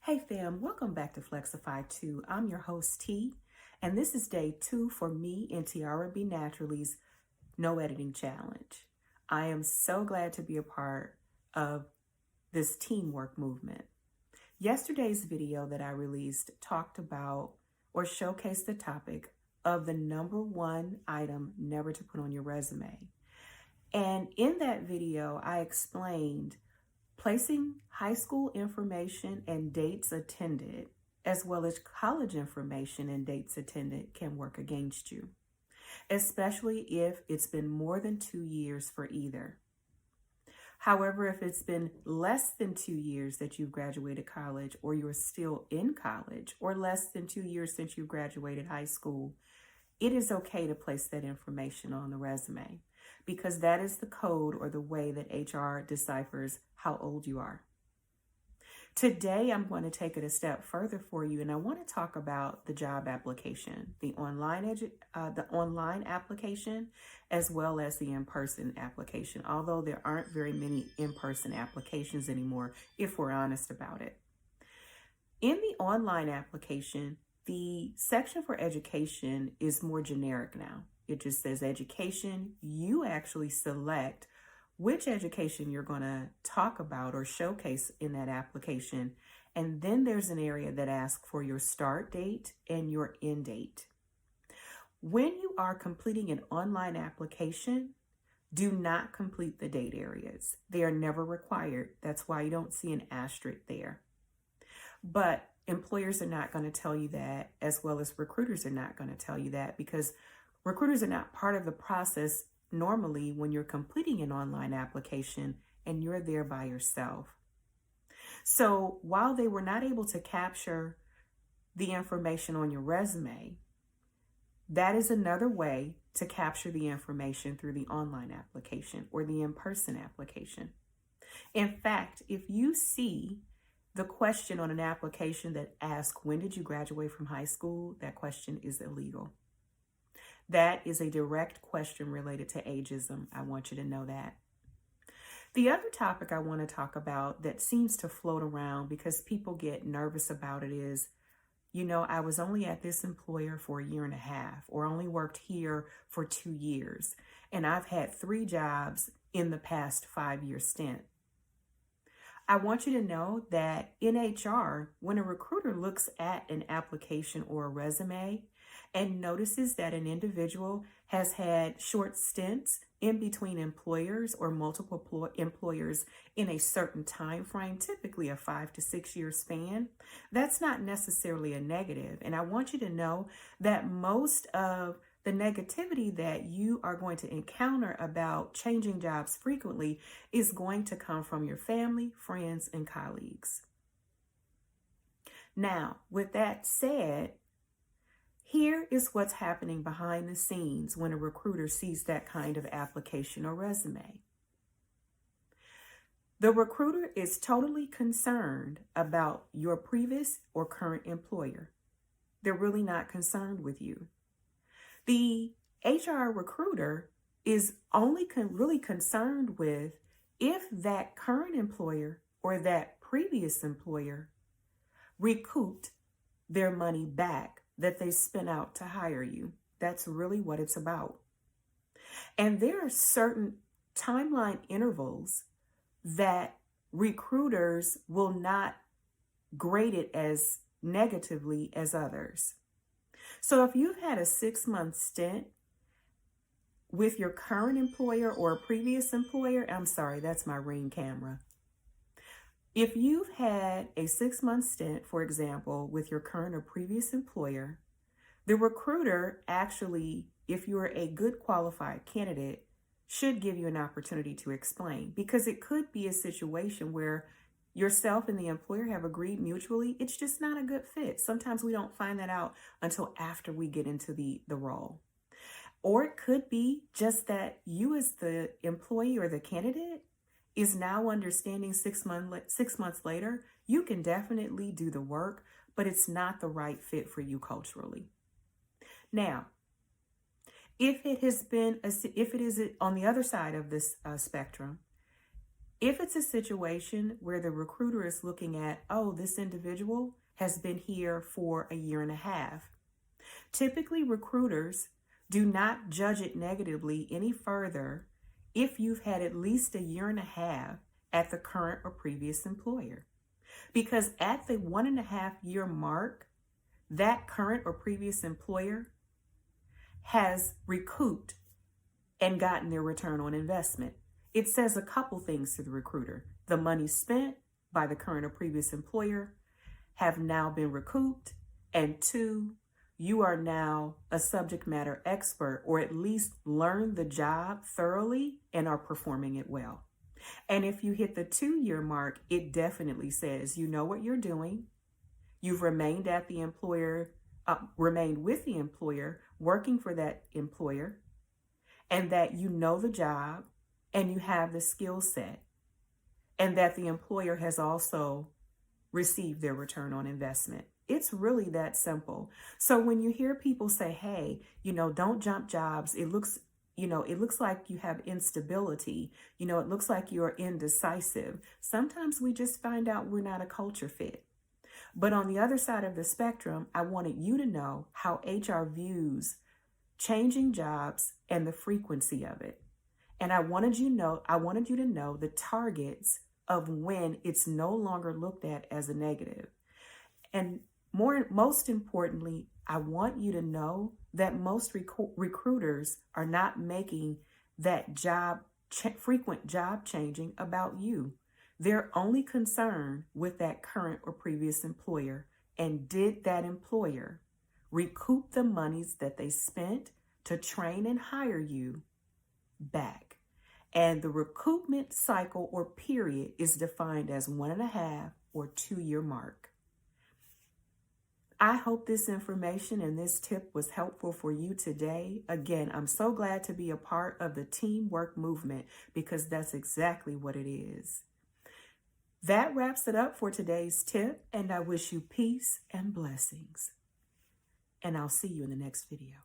Hey fam, welcome back to Flexify 2. I'm your host T, and this is day 2 for me and Tiara B. Naturally's No Editing Challenge. I am so glad to be a part of this teamwork movement. Yesterday's video that I released talked about or showcased the topic of the number 1 item never to put on your resume. And in that video, I explained placing high school information and dates attended, as well as college information and dates attended, can work against you, especially if it's been more than 2 years for either. However, if it's been less than 2 years that you've graduated college, or you're still in college, or less than 2 years since you graduated high school, it is okay to place that information on the resume, because that is the code or the way that HR deciphers how old you are. Today, I'm going to take it a step further for you, and I want to talk about the job application, the online application, as well as the in-person application, although there aren't very many in-person applications anymore, if we're honest about it. In the online application, the section for education is more generic now. It just says education. You actually select which education you're going to talk about or showcase in that application. And then there's an area that asks for your start date and your end date. When you are completing an online application, do not complete the date areas. They are never required. That's why you don't see an asterisk there. But employers are not going to tell you that, as well as recruiters are not going to tell you that, because recruiters are not part of the process normally when you're completing an online application and you're there by yourself. So while they were not able to capture the information on your resume, that is another way to capture the information through the online application or the in-person application. In fact, if you see the question on an application that asks, when did you graduate from high school? That question is illegal. That is a direct question related to ageism. I want you to know that. The other topic I want to talk about that seems to float around because people get nervous about it is, I was only at this employer for 1.5 years, or only worked here for 2 years, and I've had 3 jobs in the past 5-year stint. I want you to know that in HR, when a recruiter looks at an application or a resume and notices that an individual has had short stints in between employers or multiple employers in a certain time frame, typically a 5 to 6 year span, that's not necessarily a negative. And I want you to know that most of the negativity that you are going to encounter about changing jobs frequently is going to come from your family, friends, and colleagues. Now, with that said, here is what's happening behind the scenes when a recruiter sees that kind of application or resume. The recruiter is totally concerned about your previous or current employer. They're really not concerned with you. The HR recruiter is only really concerned with if that current employer or that previous employer recouped their money back that they spent out to hire you. That's really what it's about. And there are certain timeline intervals that recruiters will not grade it as negatively as others. So if you've had a 6-month stint with your current employer or a previous employer, I'm sorry, that's my Ring camera. If you've had a 6-month stint, for example, with your current or previous employer, the recruiter actually, if you're a good qualified candidate, should give you an opportunity to explain, because it could be a situation where yourself and the employer have agreed mutually, it's just not a good fit. Sometimes we don't find that out until after we get into the role. Or it could be just that you as the employee or the candidate is now understanding 6 months later, you can definitely do the work, but it's not the right fit for you culturally. Now, if it is on the other side of this spectrum, If it's a situation where the recruiter is looking at, oh, this individual has been here for a year and a half, typically recruiters do not judge it negatively any further if you've had at least a year and a half at the current or previous employer. Because at the 1.5 year mark, that current or previous employer has recouped and gotten their return on investment. It says a couple things to the recruiter. The money spent by the current or previous employer have now been recouped. And 2, you are now a subject matter expert, or at least learned the job thoroughly and are performing it well. And if you hit the 2-year mark, it definitely says you know what you're doing. You've remained at the employer, remained with the employer, working for that employer, and that you know the job and you have the skill set, and that the employer has also received their return on investment. It's really that simple. So when you hear people say, hey, don't jump jobs, it looks like you have instability, it looks like you're indecisive. Sometimes we just find out we're not a culture fit. But on the other side of the spectrum, I wanted you to know how HR views changing jobs and the frequency of it. And I wanted you to know the targets of when it's no longer looked at as a negative. And most importantly, I want you to know that most recruiters are not making that frequent job changing about you. They're only concerned with that current or previous employer, and did that employer recoup the monies that they spent to train and hire you back. And the recoupment cycle or period is defined as 1.5 or 2-year mark. I hope this information and this tip was helpful for you today. Again, I'm so glad to be a part of the teamwork movement, because that's exactly what it is. That wraps it up for today's tip, and I wish you peace and blessings. And I'll see you in the next video.